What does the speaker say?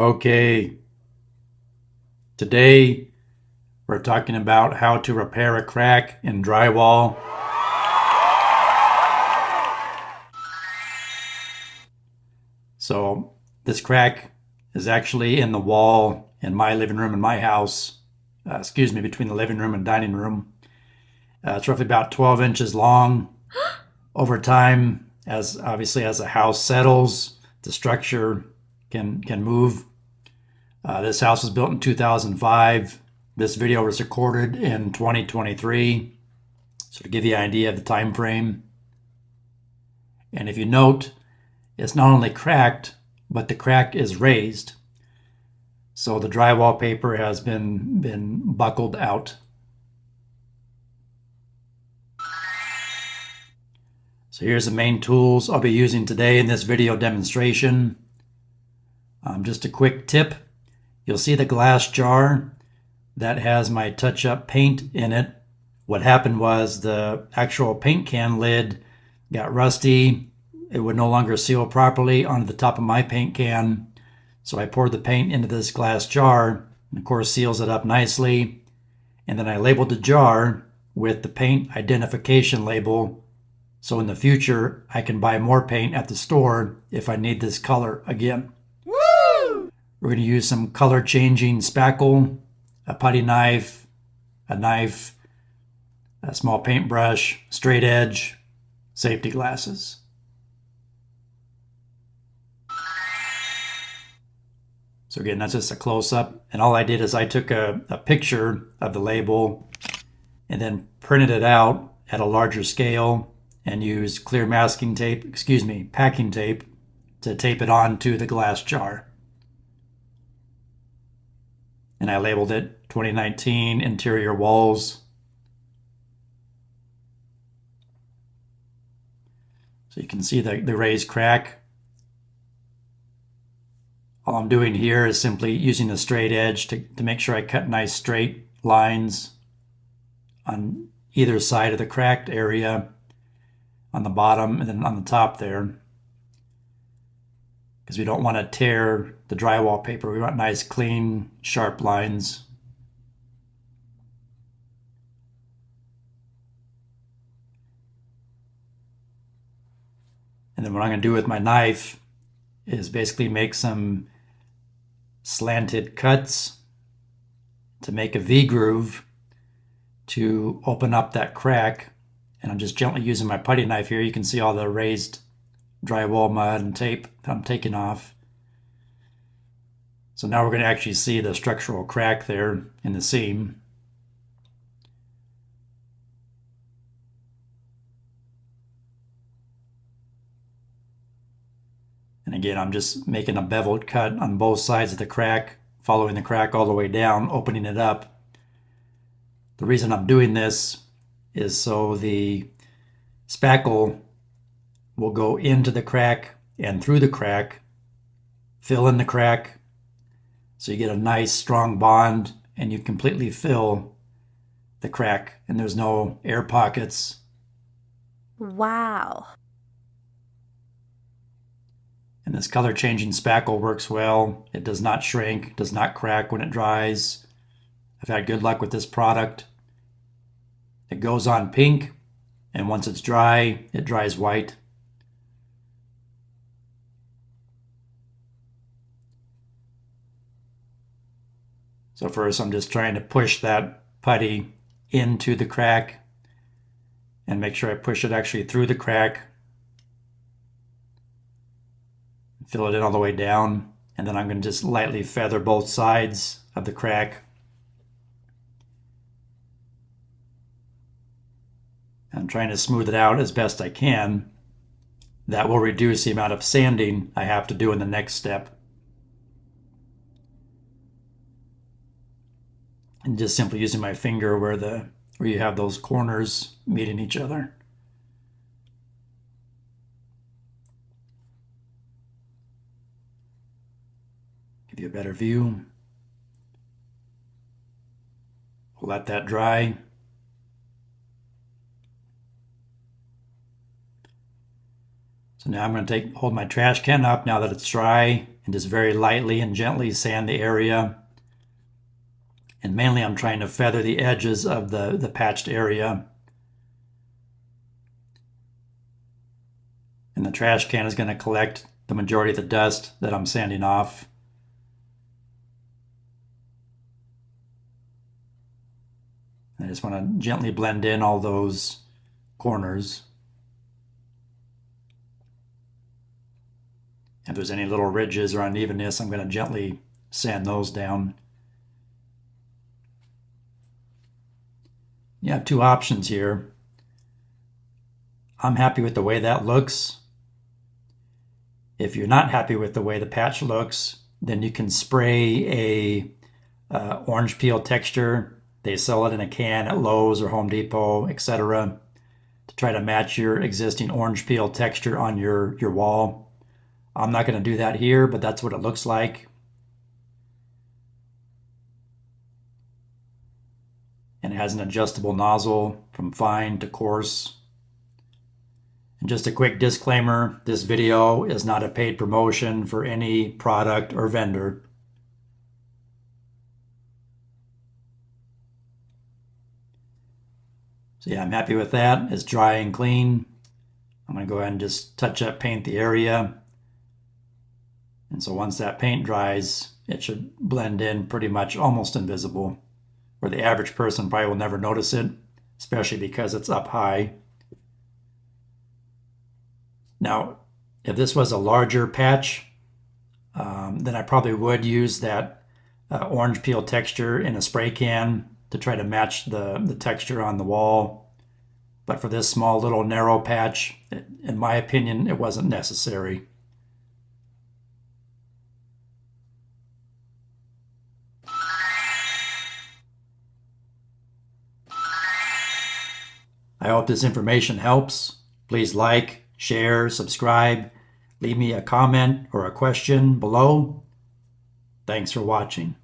Okay, today we're talking about how to repair a crack in drywall. So this crack is actually in the wall in my living room in my house, between the living room and dining room. It's roughly about 12 inches long. Over time, as the house settles, the structure can move. This house was built in 2005. This video was recorded in 2023. So to give you an idea of the time frame. And if you note, it's not only cracked, but the crack is raised. So the drywall paper has been buckled out. So here's the main tools I'll be using today in this video demonstration. Just a quick tip. You'll see the glass jar that has my touch-up paint in it. What happened was the actual paint can lid got rusty. It would no longer seal properly onto the top of my paint can. So I poured the paint into this glass jar, and of course seals it up nicely. And then I labeled the jar with the paint identification label. So in the future, I can buy more paint at the store if I need this color again. We're going to use some color changing spackle, a putty knife, a small paintbrush, straight edge, safety glasses. So again, that's just a close-up. And all I did is I took a picture of the label and then printed it out at a larger scale and used clear packing tape to tape it onto the glass jar. And I labeled it 2019 interior walls. So you can see the raised crack. All I'm doing here is simply using a straight edge to make sure I cut nice straight lines on either side of the cracked area, on the bottom and then on the top there. Because we don't want to tear the drywall paper. We want nice, clean, sharp lines. And then what I'm going to do with my knife is basically make some slanted cuts to make a V-groove to open up that crack. And I'm just gently using my putty knife here. You can see all the raised drywall mud and tape that I'm taking off. So now we're going to actually see the structural crack there in the seam. And again, I'm just making a beveled cut on both sides of the crack, following the crack all the way down, opening it up. The reason I'm doing this is so the spackle will go into the crack and through the crack, fill in the crack, so you get a nice strong bond and you completely fill the crack and there's no air pockets. Wow. And this color changing spackle works well. It does not shrink, does not crack when it dries. I've had good luck with this product. It goes on pink, and once it's dry, it dries white. So first I'm just trying to push that putty into the crack and make sure I push it actually through the crack. Fill it in all the way down, and then I'm going to just lightly feather both sides of the crack. I'm trying to smooth it out as best I can. That will reduce the amount of sanding I have to do in the next step. And just simply using my finger where you have those corners meeting each other. Give you a better view. We'll let that dry. So now I'm going to hold my trash can up now that it's dry, and just very lightly and gently sand the area. And mainly I'm trying to feather the edges of the patched area. And the trash can is going to collect the majority of the dust that I'm sanding off. I just want to gently blend in all those corners. If there's any little ridges or unevenness, I'm going to gently sand those down. You have two options here. I'm happy with the way that looks. If you're not happy with the way the patch looks, then you can spray a orange peel texture. They sell it in a can at Lowe's or Home Depot, etc., to try to match your existing orange peel texture on your wall. I'm not going to do that here, but that's what it looks like. And it has an adjustable nozzle from fine to coarse. And just a quick disclaimer, this video is not a paid promotion for any product or vendor. So yeah, I'm happy with that. It's dry and clean. I'm going to go ahead and just touch up paint the area. And so once that paint dries, it should blend in pretty much almost invisible, where the average person probably will never notice it, especially because it's up high. Now, if this was a larger patch, then I probably would use that orange peel texture in a spray can to try to match the texture on the wall. But for this small little narrow patch, in my opinion, it wasn't necessary. I hope this information helps. Please like, share, subscribe, leave me a comment or a question below. Thanks for watching.